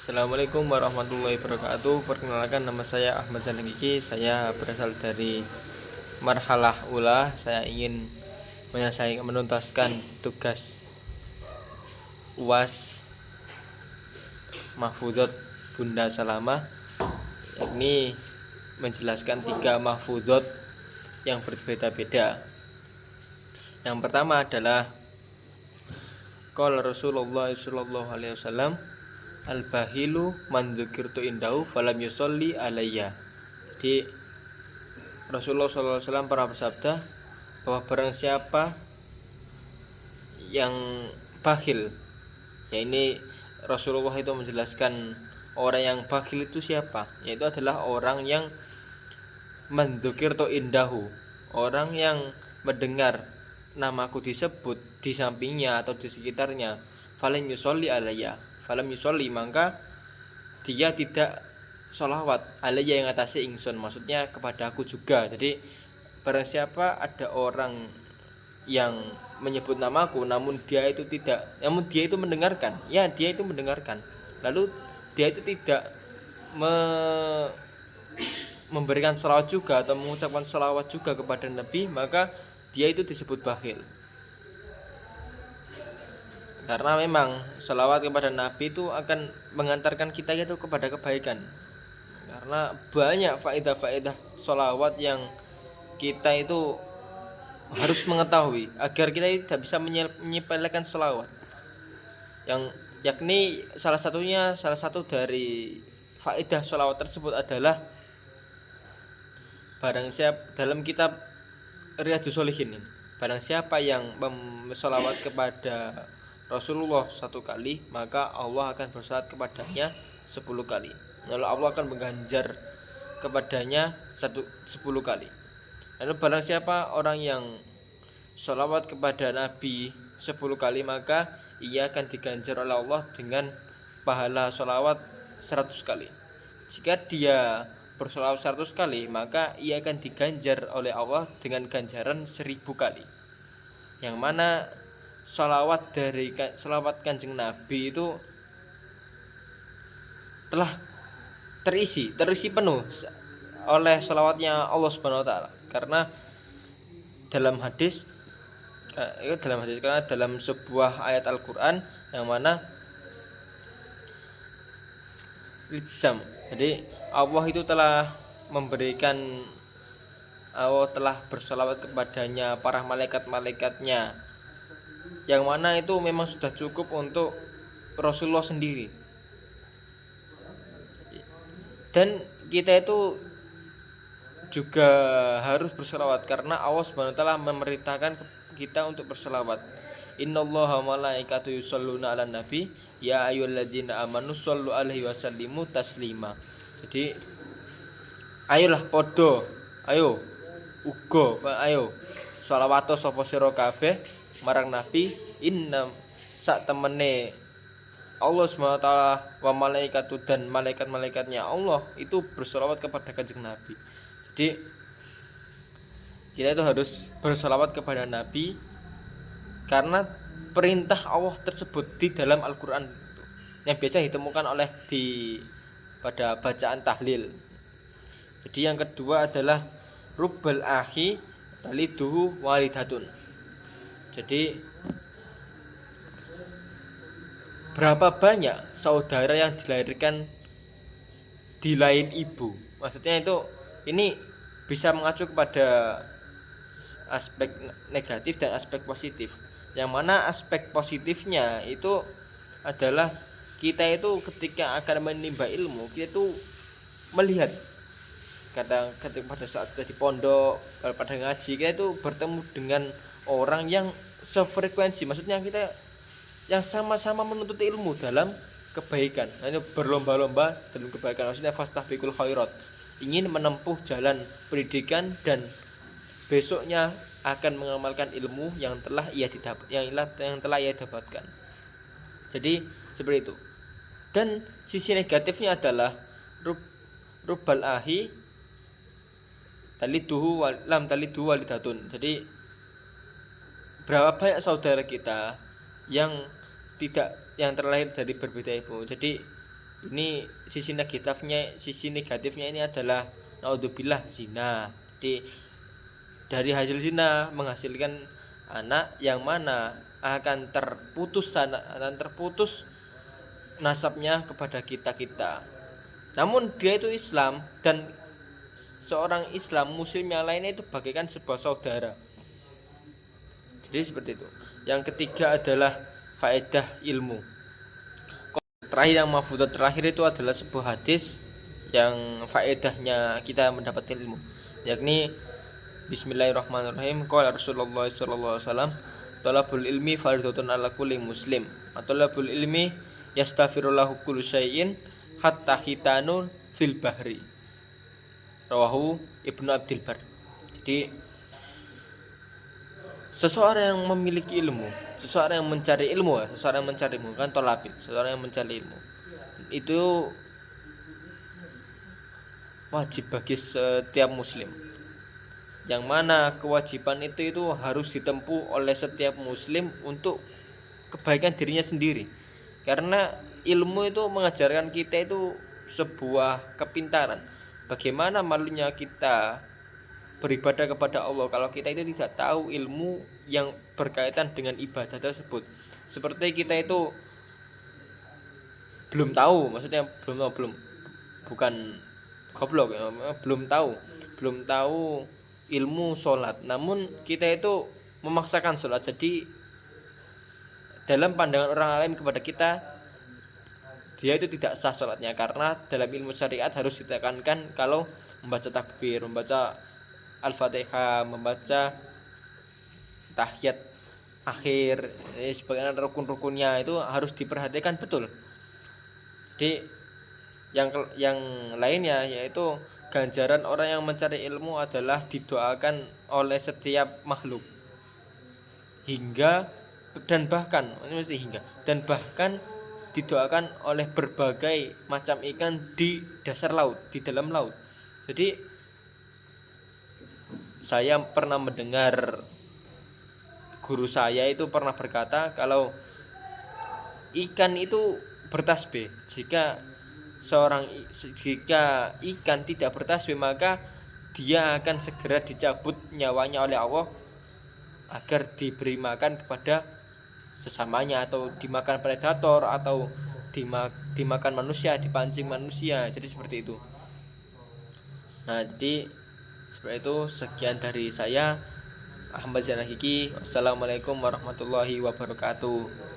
Assalamualaikum warahmatullahi wabarakatuh. Perkenalkan, nama saya Ahmad Zanengiki. Saya berasal dari Marhalah Ula. Saya ingin menuntaskan tugas UAS Mahfudhot Bunda Salama, yakni menjelaskan 3 mahfudhot yang berbeda-beda. Yang pertama adalah qala Rasulullah sallallahu alaihi wasallam, al-bahilu man dzukirtu indahu falam yusolli alayya. Jadi Rasulullah SAW pernah bersabda bahwa barang siapa yang bakhil, ya ini Rasulullah itu menjelaskan orang yang bakhil itu siapa, yaitu adalah orang yang man dzukirtu indahu, orang yang mendengar namaku disebut di sampingnya atau di sekitarnya, falam yusolli alayya, falam yusolli, maka dia tidak sholawat alayya yang atasnya ingsun, maksudnya kepada aku juga. Jadi barang siapa ada orang yang menyebut namaku namun dia itu mendengarkan, ya dia itu mendengarkan, lalu dia itu tidak memberikan sholawat juga atau mengucapkan sholawat juga kepada Nabi, maka dia itu disebut bakhil. Karena memang sholawat kepada Nabi itu akan mengantarkan kita itu kepada kebaikan. Karena banyak faedah-faedah sholawat yang kita itu harus mengetahui agar kita tidak bisa menyepelekan sholawat. Yakni salah satu dari faedah sholawat tersebut adalah barang siapa dalam kitab Riyadhus Shalihin, barang siapa yang sholawat kepada Rasulullah 1 kali, maka Allah akan bersolawat kepadanya 10 kali. Lalu Allah akan mengganjar kepadanya 10 kali. Lalu barang siapa orang yang sholawat kepada Nabi 10 kali, maka ia akan diganjar oleh Allah dengan pahala sholawat 100 kali. Jika dia bersolawat 100 kali, maka ia akan diganjar oleh Allah dengan ganjaran 1000 kali. Yang mana sholawat Kanjeng Nabi itu telah terisi penuh oleh sholawatnya Allah Subhanahu wa taala. Karena dalam hadis karena dalam sebuah ayat Al-Qur'an yang mana jadi Allah itu telah bersolawat kepadanya para malaikat-malaikatnya, yang mana itu memang sudah cukup untuk Rasulullah sendiri. Dan kita itu juga harus bersolawat karena Allah Subhanahu wa taala memerintahkan kita untuk bersolawat. Innallaha wa malaikatahu yusholluna 'alan nabi ya ayyuhalladzina amanu shollu 'alaihi wasallimu taslima. Jadi ayolah podo, ayo sholawat sapa sira kabeh marang Nabi, inna sak temene Allah Subhanahu wa taala wa malaikatu, dan malaikat-malaikatnya Allah itu bersolawat kepada Kanjeng Nabi. Jadi kita itu harus bersolawat kepada Nabi karena perintah Allah tersebut di dalam Al-Qur'an yang biasa ditemukan pada bacaan tahlil. Jadi yang kedua adalah rubbal akhi taliduhu walidatun. Jadi berapa banyak saudara yang dilahirkan di lain ibu. Maksudnya itu ini bisa mengacu kepada aspek negatif dan aspek positif. Yang mana aspek positifnya itu adalah kita itu ketika akan menimba ilmu, kita itu melihat ketika pada saat kita di pondok, pada ngaji, kita itu bertemu dengan orang yang sefrekuensi, maksudnya kita yang sama-sama menuntut ilmu dalam kebaikan. Nah, ini berlomba-lomba dalam kebaikan, maksudnya fastabiqul khairat, ingin menempuh jalan pendidikan dan besoknya akan mengamalkan ilmu yang telah ia dapatkan. Jadi seperti itu. Dan sisi negatifnya adalah rubbal ahi taliduhu walidatun. Jadi berapa banyak saudara kita yang terlahir dari berbeda ibu. Jadi Ini sisi negatifnya ini adalah naudzubillah zina. Jadi dari hasil zina menghasilkan anak yang mana akan terputus nasabnya kepada kita. Namun dia itu Islam, dan seorang Islam muslim yang lainnya itu bagaikan sebuah saudara. Jadi seperti itu. Yang ketiga adalah faedah ilmu. Terakhir, yang mahfudzat terakhir itu adalah sebuah hadis yang faedahnya kita mendapatkan ilmu, yakni Bismillahirrahmanirrahim. Qala Rasulullah sallallahu alaihi wasallam, talabul ilmi fardhatun ala kulli muslim. Talabul ilmi yastaghfirullahu kullu syai'in hatta hitanu fil bahri. Rawahu Ibnu Abdul Bar. Jadi seseorang yang memiliki ilmu, seseorang yang mencari ilmu kan tolabin, seseorang yang mencari ilmu itu wajib bagi setiap muslim, yang mana kewajiban itu harus ditempuh oleh setiap muslim untuk kebaikan dirinya sendiri. Karena ilmu itu mengajarkan kita itu sebuah kepintaran. Bagaimana malunya kita beribadah kepada Allah kalau kita itu tidak tahu ilmu yang berkaitan dengan ibadah tersebut. Seperti kita itu belum tahu, maksudnya bukan goblok ya, belum tahu ilmu sholat, namun kita itu memaksakan sholat. Jadi dalam pandangan orang lain kepada kita, dia itu tidak sah sholatnya, karena dalam ilmu syariat harus ditekankan kalau membaca takbir, membaca Al-Fatihah, membaca tahiyat akhir, sebagian rukun-rukunnya itu harus diperhatikan betul. Jadi yang lainnya yaitu ganjaran orang yang mencari ilmu adalah didoakan oleh setiap makhluk dan bahkan didoakan oleh berbagai macam ikan di dasar laut, di dalam laut. Jadi saya pernah mendengar guru saya itu pernah berkata kalau ikan itu bertasbih. Jika ikan tidak bertasbih, maka dia akan segera dicabut nyawanya oleh Allah agar diberi makan kepada sesamanya, atau dimakan predator, atau dimakan manusia, dipancing manusia. Jadi seperti itu. Nah, jadi seperti itu. Sekian dari saya, Ahmad Zanahiki. Wassalamualaikum warahmatullahi wabarakatuh.